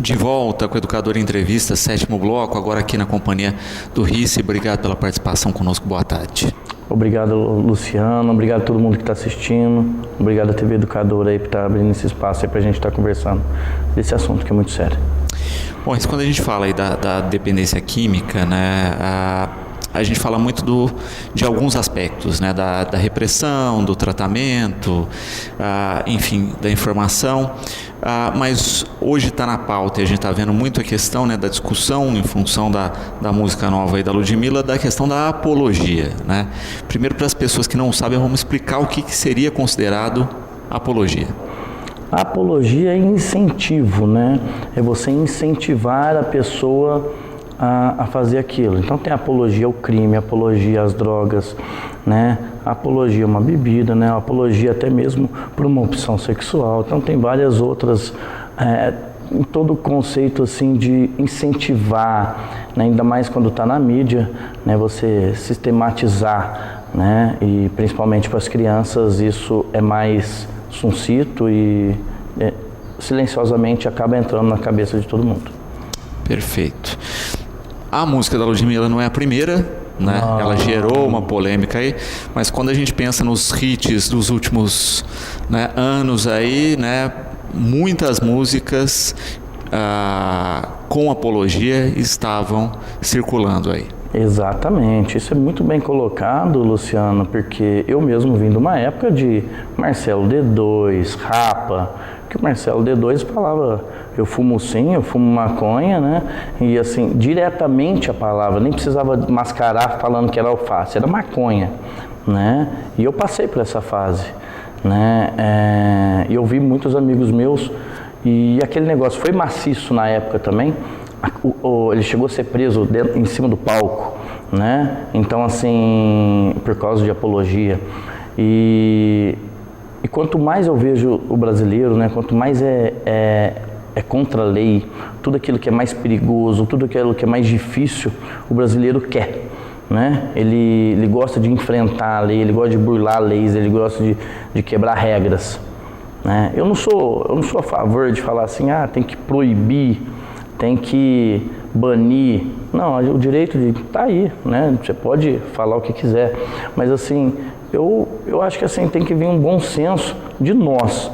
De volta com o Educador em Entrevista, sétimo bloco, agora aqui na companhia do Risse. Obrigado pela participação conosco, boa tarde. Obrigado, Luciano, obrigado a todo mundo que está assistindo, obrigado à TV Educador aí por estar abrindo esse espaço aí para a gente estar conversando desse assunto que é muito sério. Bom, isso quando a gente fala aí da dependência química, né, a gente fala muito de alguns aspectos, né, da repressão, do tratamento, enfim, da informação, mas hoje está na pauta e a gente está vendo muito a questão, né, da discussão em função da música nova aí da Ludmilla, da questão da apologia, né? Primeiro, para as pessoas que não sabem, vamos explicar o que seria considerado apologia. A apologia é incentivo, né? É você incentivar a pessoa a fazer aquilo. Então tem apologia ao crime, apologia às drogas, né? Apologia a uma bebida, né? Apologia até mesmo por uma opção sexual. Então tem várias outras, em todo o conceito assim de incentivar, né? Ainda mais quando está na mídia, né? Você sistematizar, né? E principalmente para as crianças isso é mais suncito e silenciosamente acaba entrando na cabeça de todo mundo. Perfeito. A música da Ludmilla não é a primeira, né? Ela gerou uma polêmica aí, mas quando a gente pensa nos hits dos últimos, né, anos aí, né, muitas músicas com apologia estavam circulando aí. Exatamente, isso é muito bem colocado, Luciano, porque eu mesmo vim de uma época de Marcelo D2, Rapa, que o Marcelo D2 falava, eu fumo sim, eu fumo maconha, né? E assim, diretamente a palavra, nem precisava mascarar falando que era alface, era maconha, né? E eu passei por essa fase, né? E eu vi muitos amigos meus, e aquele negócio foi maciço na época também. Ele chegou a ser preso em cima do palco, né? Então assim, por causa de apologia. E quanto mais eu vejo o brasileiro, né? Quanto mais é contra a lei, tudo aquilo que é mais perigoso, tudo aquilo que é mais difícil, o brasileiro quer, né? Ele gosta de enfrentar a lei, ele gosta de burlar leis, ele gosta de quebrar regras, né? Eu não sou a favor de falar assim, tem que proibir, tem que banir. Não, o direito tá aí, né? Você pode falar o que quiser, mas assim, eu acho que assim tem que vir um bom senso de nós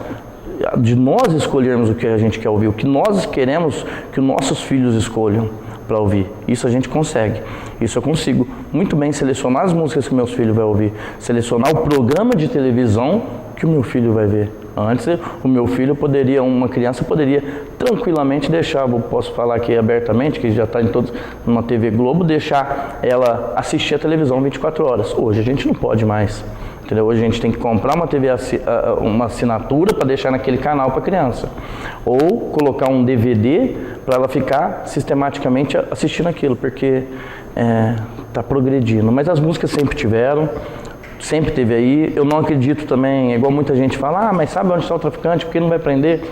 escolhermos o que a gente quer ouvir, o que nós queremos que os nossos filhos escolham para ouvir. Isso a gente consegue. Isso eu consigo muito bem selecionar as músicas que meus filhos vão ouvir, selecionar o programa de televisão que o meu filho vai ver. Antes, o meu filho uma criança poderia tranquilamente deixar, posso falar aqui abertamente, que já está numa TV Globo, deixar ela assistir a televisão 24 horas. Hoje a gente não pode mais, entendeu? Hoje a gente tem que comprar uma TV, uma assinatura para deixar naquele canal para a criança. Ou colocar um DVD para ela ficar sistematicamente assistindo aquilo, porque está progredindo. Mas as músicas sempre tiveram, sempre teve aí. Eu não acredito também, igual muita gente fala, mas sabe onde está o traficante, por que não vai prender?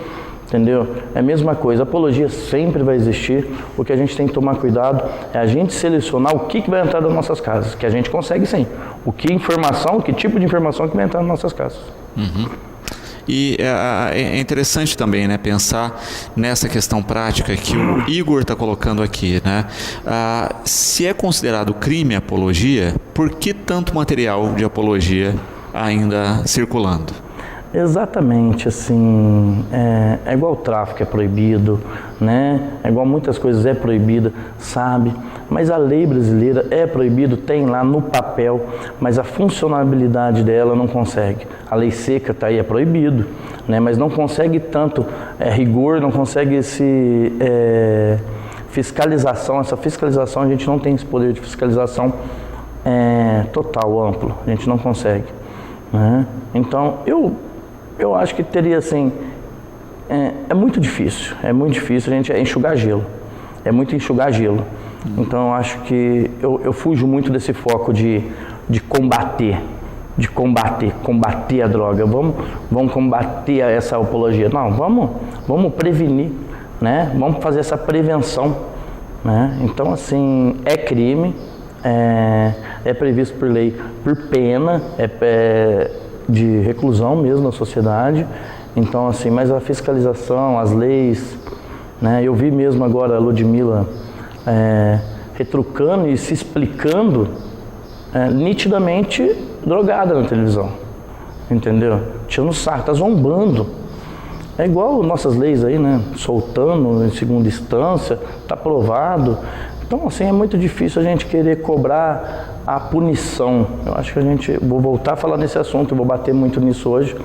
Entendeu? É a mesma coisa, a apologia sempre vai existir. O que a gente tem que tomar cuidado é a gente selecionar o que vai entrar nas nossas casas, que a gente consegue sim. Que tipo de informação que vai entrar nas nossas casas. Uhum. E é interessante também, né, pensar nessa questão prática que o Igor está colocando aqui, né? Se é considerado crime a apologia, por que tanto material de apologia ainda circulando? Exatamente, assim, é igual o tráfico é proibido, né? É igual muitas coisas é proibida, sabe? Mas a lei brasileira é proibido, tem lá no papel, mas a funcionalidade dela não consegue. A lei seca está aí, é proibido, né? Mas não consegue tanto rigor, não consegue fiscalização. Essa fiscalização, a gente não tem esse poder de fiscalização total, amplo, a gente não consegue, né? Então, eu acho que teria assim, é muito difícil a gente enxugar gelo, é muito enxugar gelo. Então eu acho que eu fujo muito desse foco de combater a droga, vamos combater essa apologia. Não, vamos prevenir, né? Vamos fazer essa prevenção, né? Então assim, é crime, é previsto por lei, por pena, de reclusão mesmo na sociedade. Então assim, mas a fiscalização, as leis, né? Eu vi mesmo agora a Ludmilla retrucando e se explicando nitidamente drogada na televisão, entendeu? Tirando sarro, tá zombando. É igual nossas leis aí, né? Soltando em segunda instância, tá provado. Então, assim, é muito difícil a gente querer cobrar a punição. Eu acho que vou voltar a falar nesse assunto, eu vou bater muito nisso hoje,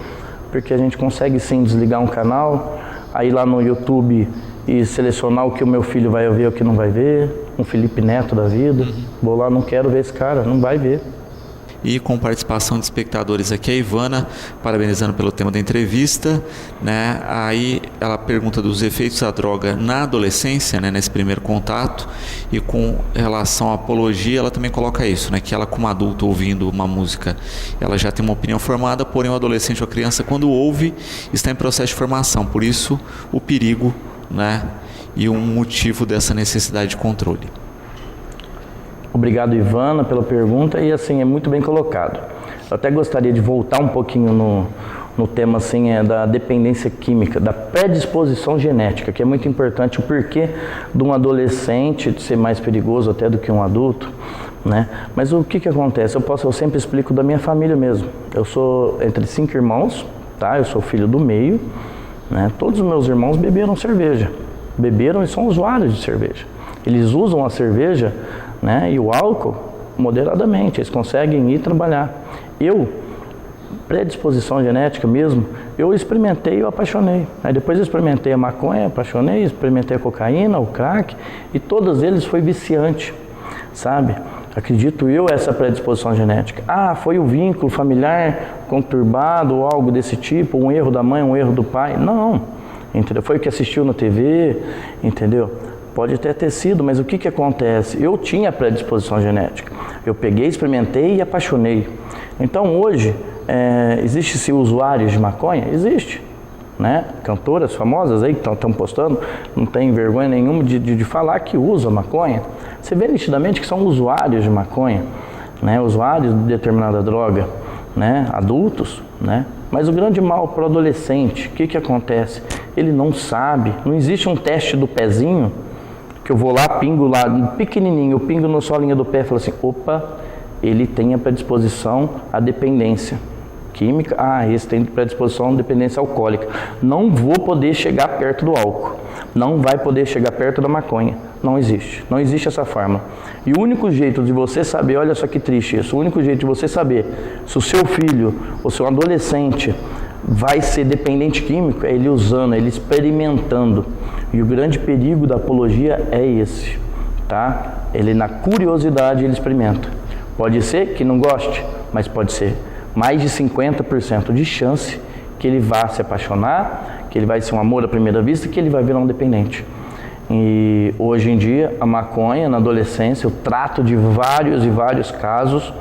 porque a gente consegue sim desligar um canal, aí lá no YouTube e selecionar o que o meu filho vai ver e o que não vai ver, um Felipe Neto da vida. Vou lá, não quero ver esse cara, não vai ver. E com participação de espectadores aqui, a Ivana, parabenizando pelo tema da entrevista, né? Aí ela pergunta dos efeitos da droga na adolescência, né? Nesse primeiro contato, e com relação à apologia, ela também coloca isso, né? Que ela, como adulto, ouvindo uma música, ela já tem uma opinião formada, porém o adolescente ou a criança, quando ouve, está em processo de formação, por isso o perigo, né? E um motivo dessa necessidade de controle. Obrigado, Ivana, pela pergunta, e assim, é muito bem colocado. Eu até gostaria de voltar um pouquinho no tema assim, da dependência química, da predisposição genética, que é muito importante, o porquê de um adolescente ser mais perigoso até do que um adulto, né? Mas o que acontece? Eu sempre explico da minha família mesmo. Eu sou entre 5 irmãos, tá? Eu sou filho do meio, né? Todos os meus irmãos beberam cerveja, beberam e são usuários de cerveja. Eles usam a cerveja, né, e o álcool moderadamente, eles conseguem ir trabalhar. Eu, predisposição genética mesmo, eu experimentei e eu apaixonei. Aí depois eu experimentei a maconha, apaixonei, experimentei a cocaína, o crack, e todos eles foi viciante, sabe? Acredito eu, essa predisposição genética. Foi o vínculo familiar conturbado ou algo desse tipo, um erro da mãe, um erro do pai. Não, entendeu? Foi o que assistiu na TV, entendeu? Pode até ter sido, mas o que acontece? Eu tinha predisposição genética. Eu peguei, experimentei e apaixonei. Então hoje, existe-se usuários de maconha? Existe, né? Cantoras famosas aí que estão postando, não tem vergonha nenhuma de falar que usa maconha. Você vê nitidamente que são usuários de maconha, né? Usuários de determinada droga, né? Adultos, né? Mas o grande mal para o adolescente, o que acontece? Ele não sabe, não existe um teste do pezinho, que eu vou lá, pingo lá, pequenininho, eu pingo na solinha do pé e falo assim, opa, ele tem a predisposição à dependência química, esse tem predisposição à dependência alcoólica. Não vou poder chegar perto do álcool, não vai poder chegar perto da maconha, não existe essa forma. E o único jeito de você saber, olha só que triste isso, o único jeito de você saber se o seu filho ou seu adolescente vai ser dependente químico é ele usando, ele experimentando. E o grande perigo da apologia é esse, tá? Ele, na curiosidade, ele experimenta. Pode ser que não goste, mas pode ser mais de 50% de chance que ele vá se apaixonar, que ele vai ser um amor à primeira vista, que ele vai virar um dependente. E hoje em dia, a maconha, na adolescência, eu trato de vários e vários casos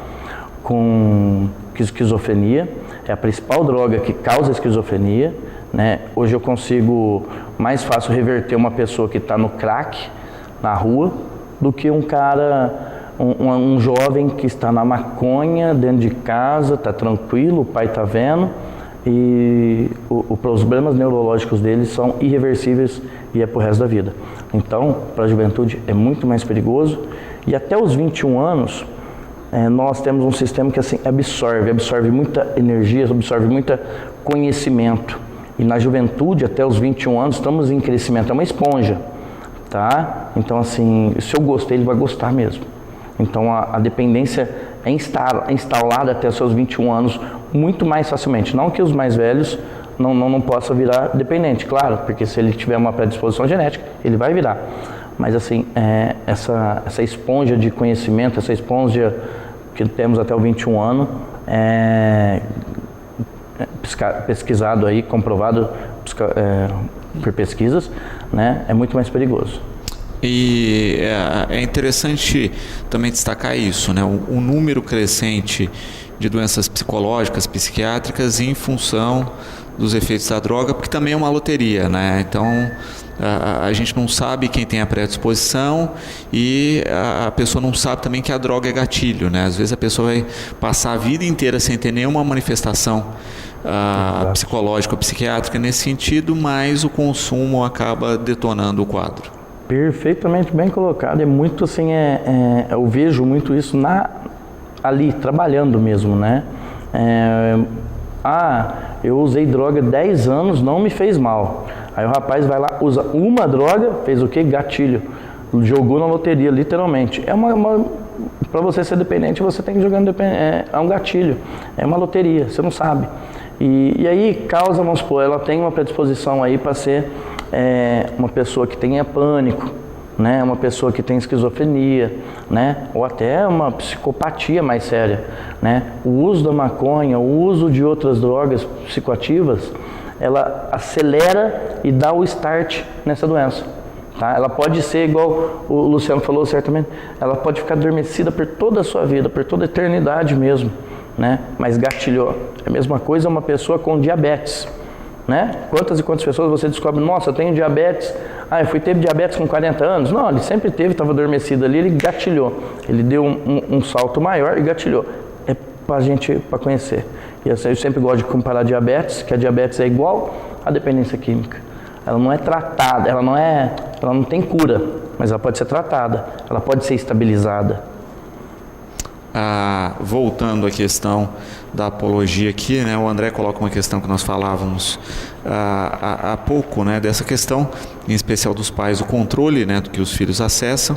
com esquizofrenia. É a principal droga que causa esquizofrenia, né? Hoje eu consigo mais fácil reverter uma pessoa que está no crack, na rua, do que um cara, um jovem que está na maconha, dentro de casa, está tranquilo, o pai está vendo, e os problemas neurológicos dele são irreversíveis e é pro resto da vida. Então, para a juventude é muito mais perigoso, e até os 21 anos, nós temos um sistema que assim absorve muita energia, absorve muito conhecimento. E na juventude, até os 21 anos, estamos em crescimento, é uma esponja, tá? Então assim, se eu gostei, ele vai gostar mesmo. Então a dependência é instalada até os seus 21 anos muito mais facilmente. Não que os mais velhos não possam virar dependente, claro, porque se ele tiver uma predisposição genética, ele vai virar. Mas assim, essa esponja de conhecimento, essa esponja que temos até o 21 ano, pesquisado aí, comprovado por pesquisas, né, é muito mais perigoso. E é interessante também destacar isso, né, o número crescente de doenças psicológicas, psiquiátricas em função dos efeitos da droga, porque também é uma loteria, né? Então a gente não sabe quem tem a predisposição e a pessoa não sabe também que a droga é gatilho, né? Às vezes a pessoa vai passar a vida inteira sem ter nenhuma manifestação psicológica ou psiquiátrica nesse sentido, mas o consumo acaba detonando o quadro. Perfeitamente bem colocado. É muito assim, eu vejo muito isso ali, trabalhando mesmo, né? Eu usei droga 10 anos, não me fez mal. Aí o rapaz vai lá, usa uma droga, fez o quê? Gatilho. Jogou na loteria, literalmente. Para você ser dependente, você tem que jogar é um gatilho, é uma loteria, você não sabe. E aí causa, vamos supor, ela tem uma predisposição aí para ser uma pessoa que tenha pânico, né? Uma pessoa que tem esquizofrenia, né? Ou até uma psicopatia mais séria, né? O uso da maconha, o uso de outras drogas psicoativas, ela acelera e dá o start nessa doença. Tá? Ela pode ser igual o Luciano falou certamente, ela pode ficar adormecida por toda a sua vida, por toda a eternidade mesmo, né? Mas gatilhou. É a mesma coisa uma pessoa com diabetes, né? Quantas e quantas pessoas você descobre, nossa, eu tenho diabetes, eu teve diabetes com 40 anos? Não, ele sempre teve, estava adormecido ali, ele gatilhou, ele deu um salto maior e gatilhou. É para a gente conhecer. E eu sempre gosto de comparar diabetes, que a diabetes é igual à dependência química. Ela não é tratada, ela não tem cura, mas ela pode ser tratada, ela pode ser estabilizada. Voltando à questão da apologia aqui, né, o André coloca uma questão que nós falávamos há pouco, né, dessa questão, em especial dos pais, o controle, né, do que os filhos acessam,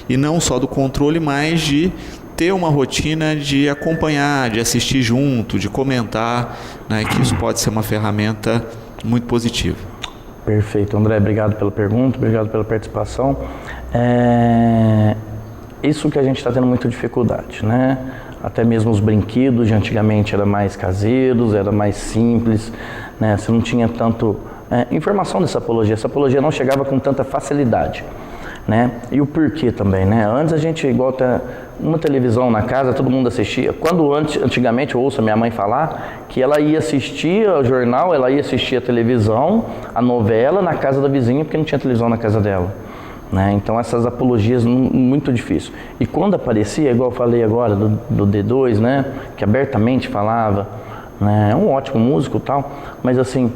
e não só do controle, mas de ter uma rotina de acompanhar, de assistir junto, de comentar, né, que isso pode ser uma ferramenta muito positiva. Perfeito, André, obrigado pela pergunta, obrigado pela participação. Isso que a gente está tendo muita dificuldade, né? Até mesmo os brinquedos de antigamente eram mais caseiros, era mais simples, né? Você não tinha tanto informação dessa apologia. Essa apologia não chegava com tanta facilidade, né? E o porquê também, né? Antes a gente, igual até uma televisão na casa, todo mundo assistia. Quando antigamente eu ouço a minha mãe falar que ela ia assistir o jornal, ela ia assistir a televisão, a novela na casa da vizinha, porque não tinha televisão na casa dela, né? Então essas apologias muito difícil. E quando aparecia, igual eu falei agora do D2, né? Que abertamente falava, né? É um ótimo músico e tal, mas assim,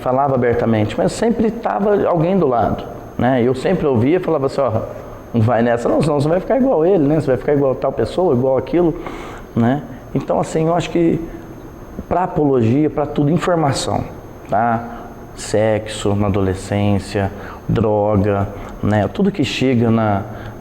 falava abertamente, mas sempre estava alguém do lado, né? Eu sempre ouvia e falava assim, não vai nessa não, senão você vai ficar igual ele, né? Você vai ficar igual tal pessoa, igual aquilo, né? Então assim, eu acho que para apologia, para tudo, informação, tá? Sexo na adolescência, droga, né? Tudo que chega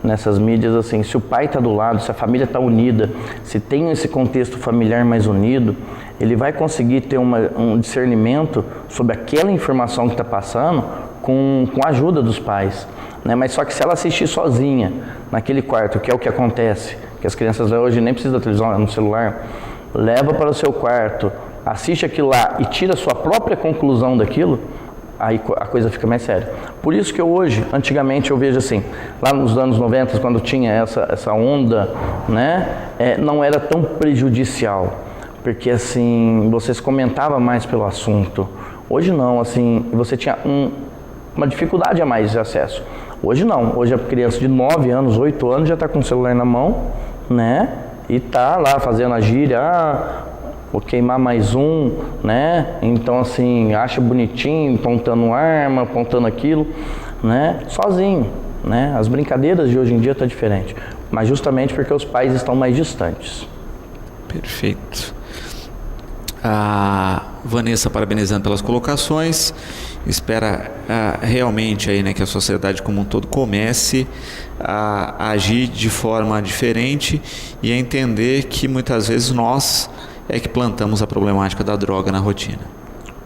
nessas mídias, assim, se o pai está do lado, se a família está unida, se tem esse contexto familiar mais unido, ele vai conseguir ter um discernimento sobre aquela informação que está passando com a ajuda dos pais, né? Mas só que se ela assistir sozinha naquele quarto, que é o que acontece, que as crianças hoje nem precisam da televisão, é no celular, leva para o seu quarto, assiste aquilo lá e tira a sua própria conclusão daquilo, aí a coisa fica mais séria. Por isso que antigamente eu vejo assim, lá nos anos 90, quando tinha essa onda, né, não era tão prejudicial, porque assim, você se comentava mais pelo assunto. Hoje não, assim, você tinha uma dificuldade a mais de acesso. Hoje não, hoje a criança de 9 anos, 8 anos já está com o celular na mão, né, e tá lá fazendo a gíria, vou queimar mais um, né? Então assim, acha bonitinho, apontando arma, apontando aquilo, né? Sozinho, né? As brincadeiras de hoje em dia tá diferente, mas justamente porque os pais estão mais distantes. Perfeito. A Vanessa parabenizando pelas colocações, espera realmente aí, né, que a sociedade como um todo comece a agir de forma diferente e a entender que muitas vezes nós é que plantamos a problemática da droga na rotina.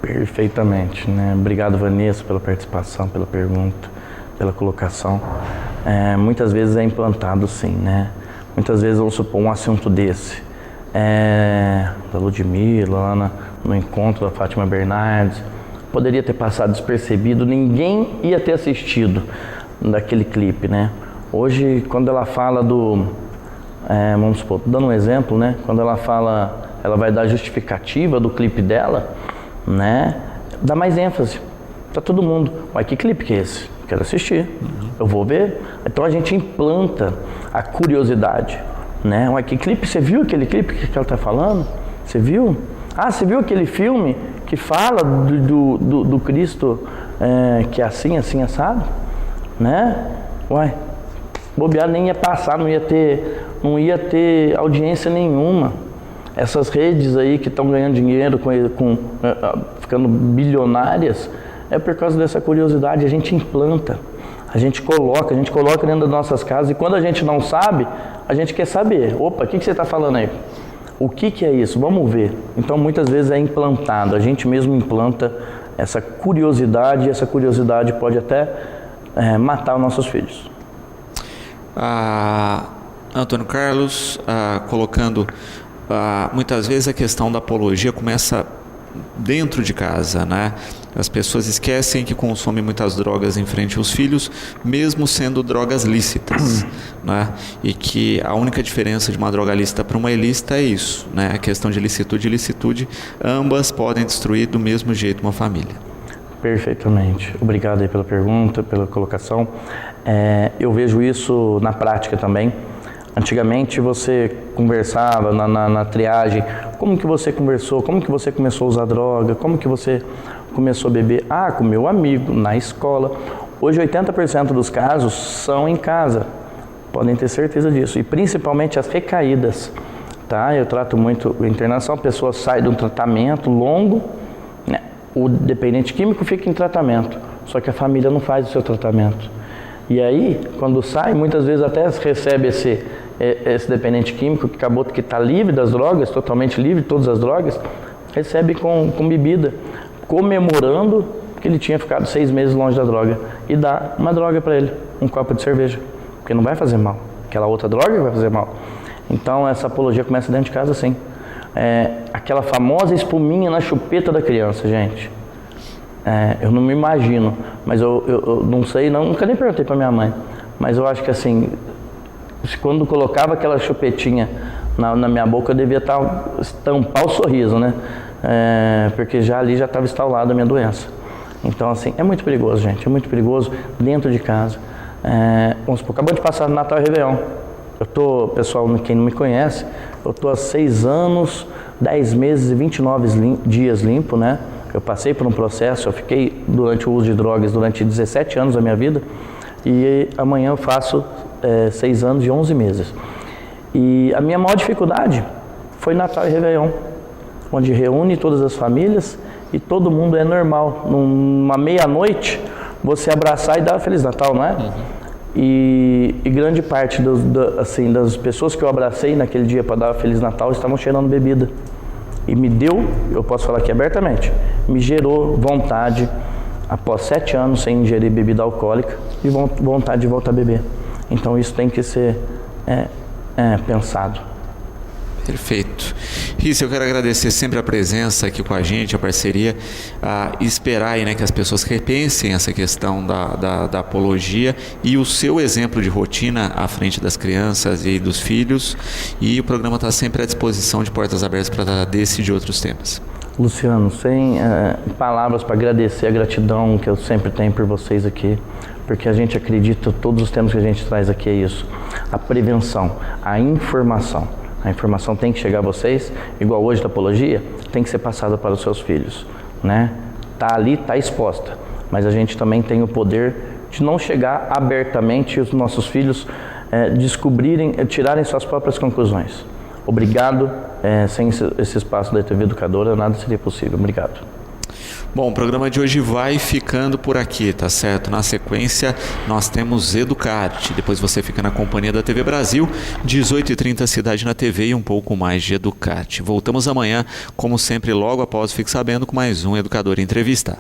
Perfeitamente, né? Obrigado, Vanessa, pela participação, pela pergunta, pela colocação. Muitas vezes é implantado sim, né? Muitas vezes, vamos supor, um assunto desse, da Ludmilla, lá no encontro da Fátima Bernardes, poderia ter passado despercebido, ninguém ia ter assistido daquele clipe, né? Hoje, quando ela fala vamos supor, dando um exemplo, né? Quando ela fala, ela vai dar a justificativa do clipe dela, né? Dá mais ênfase para todo mundo. Uai, que clipe que é esse? Quero assistir, eu vou ver. Então a gente implanta a curiosidade, né? Uai, que clipe? Você viu aquele clipe que ela está falando? Você viu? Ah, você viu aquele filme que fala do Cristo que é assim, assado? Né? Uai, bobear nem ia passar, não ia ter audiência nenhuma. Essas redes aí que estão ganhando dinheiro, ficando bilionárias, é por causa dessa curiosidade. A gente implanta, a gente coloca dentro das nossas casas, e quando a gente não sabe, a gente quer saber. Opa, o que você está falando aí? O que é isso? Vamos ver. Então, muitas vezes é implantado, a gente mesmo implanta essa curiosidade, e essa curiosidade pode até matar os nossos filhos. Antônio Carlos, colocando, muitas vezes a questão da apologia começa dentro de casa, né? As pessoas esquecem que consomem muitas drogas em frente aos filhos, mesmo sendo drogas lícitas, né? E que a única diferença de uma droga lícita para uma ilícita é isso, né? A questão de licitude e ilicitude, ambas podem destruir do mesmo jeito uma família. Perfeitamente. Obrigado aí pela pergunta, pela colocação. Eu vejo isso na prática também. Antigamente você conversava na triagem, como que você conversou, como que você começou a usar droga, como que você começou a beber? Com meu amigo, na escola. Hoje 80% dos casos são em casa, podem ter certeza disso, e principalmente as recaídas, tá? Eu trato muito a internação, a pessoa sai de um tratamento longo, né? O dependente químico fica em tratamento, só que a família não faz o seu tratamento. E aí, quando sai, muitas vezes até recebe esse dependente químico que está livre das drogas, totalmente livre de todas as drogas, recebe com bebida, comemorando que ele tinha ficado 6 meses longe da droga, e dá uma droga para ele, um copo de cerveja, porque não vai fazer mal, aquela outra droga vai fazer mal. Então essa apologia começa dentro de casa assim. Aquela famosa espuminha na chupeta da criança, gente. Eu não me imagino, mas eu não sei, nunca nem perguntei para minha mãe, mas eu acho que assim, quando colocava aquela chupetinha na minha boca, eu devia estampar o sorriso, né? Porque ali já estava instalada a minha doença. Então assim, é muito perigoso, gente, é muito perigoso dentro de casa. Vamos supor, acabou de passar Natal e Réveillon. Pessoal, quem não me conhece, eu estou há 6 anos, 10 meses e 29 dias limpo, né? Eu passei por um processo, eu fiquei durante o uso de drogas durante 17 anos da minha vida, e amanhã eu faço 6 anos e 11 meses. E a minha maior dificuldade foi Natal e Réveillon, onde reúne todas as famílias e todo mundo é normal. Numa meia-noite, você abraçar e dar Feliz Natal, não é? Uhum. E grande parte das pessoas que eu abracei naquele dia para dar Feliz Natal estavam cheirando bebida. E me deu, eu posso falar aqui abertamente, me gerou vontade, após 7 anos sem ingerir bebida alcoólica, e vontade de voltar a beber. Então isso tem que ser pensado. Perfeito. Rice, eu quero agradecer sempre a presença aqui com a gente, a parceria, e esperar aí, né, que as pessoas repensem essa questão da apologia e o seu exemplo de rotina à frente das crianças e dos filhos, e o programa está sempre à disposição, de portas abertas para tratar desse e de outros temas. Luciano, sem palavras para agradecer a gratidão que eu sempre tenho por vocês aqui, porque a gente acredita, todos os temas que a gente traz aqui é isso, a prevenção, a informação. A informação tem que chegar a vocês, igual hoje da apologia, tem que ser passada para os seus filhos, né? Tá ali, tá exposta, mas a gente também tem o poder de não chegar abertamente e os nossos filhos tirarem suas próprias conclusões. Obrigado, sem esse espaço da TV Educadora, nada seria possível. Obrigado. Bom, o programa de hoje vai ficando por aqui, tá certo? Na sequência, nós temos Educarte. Depois você fica na companhia da TV Brasil, 18h30 Cidade na TV e um pouco mais de Educarte. Voltamos amanhã, como sempre, logo após Fique Sabendo, com mais um Educador em Entrevista.